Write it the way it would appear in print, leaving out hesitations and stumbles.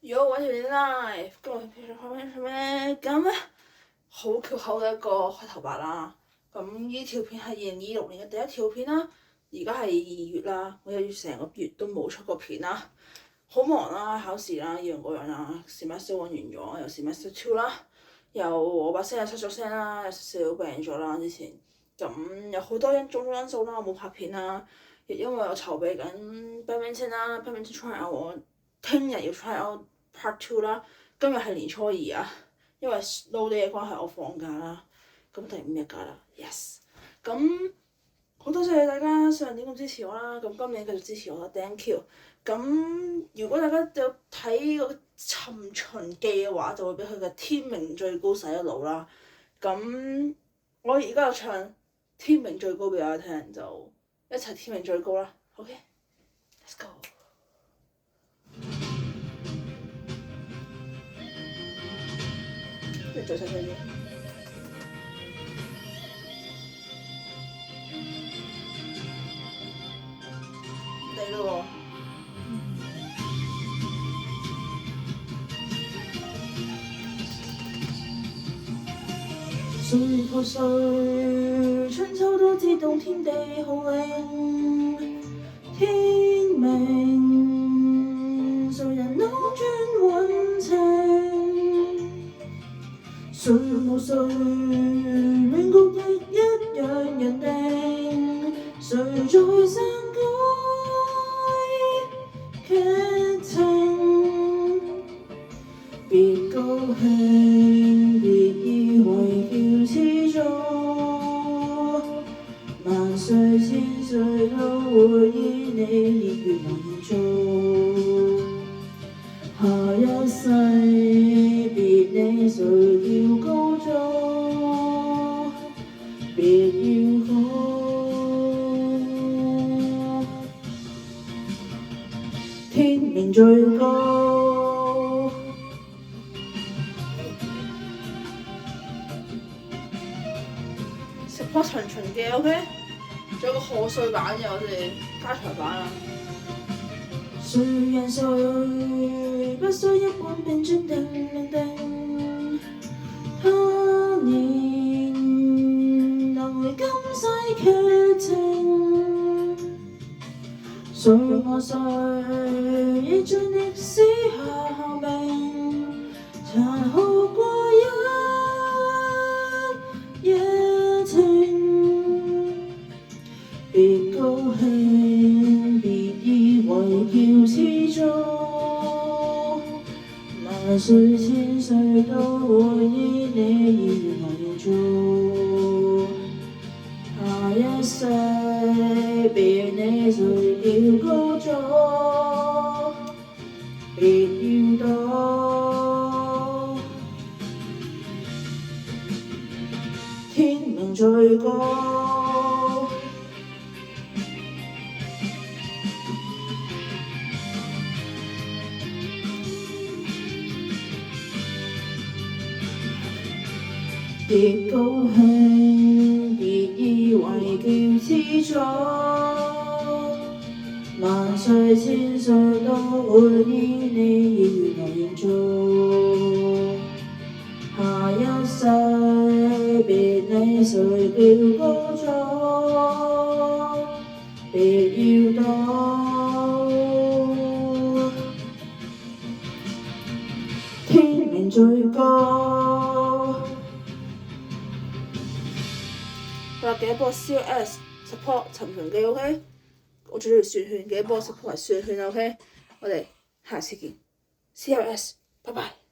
如果揾條 live，今日片咩咁好翹口嘅一個開頭白啦。咁呢條片係2026年嘅第一條片啦。而家係2月啦，我有成個月都冇出過片啦，好忙啦，考試啦，依樣嗰樣啦，semester 1完咗，又 semester 2啦，又我把聲又失咗聲啦，有少少病咗啦之前。咁有好多種因素啦，我冇拍片啦，亦因為我籌備緊 badminton 啦 badminton try out 我聽日要 try out part 2啦，今日係年初2啊，因為 slow day 嘅關係我放假啦，咁第5日假啦 yes， 咁好多謝大家上年咁支持我啦，咁今年繼續支持我啦 thank you。咁如果大家有睇個《尋秦記》嘅話，就會俾佢嘅天命最高洗咗腦啦。咁我而家就唱天命最高俾大家聽，就一齊天命最高啦。OK，let's go。你再細聲啲。嚟咯喎！誰負誰？春秋都知道天地號令，天命誰人扭轉運程？誰無誰？亂局亦一樣人定，誰在篡改劇情？別高興，別以為叫始祖，萬歲千歲都會依你熱血來做。下一世別理誰叫高祖，別要講天命最高。《尋秦記》OK， 仲有個賀歲版嘅，我哋加長版啊。誰贏誰不需一般便注定命定，他年能回今世劇情，誰和誰亦在歷史下效命，殘酷過一夜情。別高興，別以為叫始祖，萬歲千歲都會依你來做。下一世別理誰叫高祖，別要躲天命最高。別高興，別以為叫始祖，萬歲千歲都會依你來做。下一世別理誰叫高祖，別要躲天命最高。記得幫我 CLS support 尋秦記 OK， 我最中意雪圈，記得幫我 support 埋雪圈 OK， 我哋下次見 CLS， 拜拜。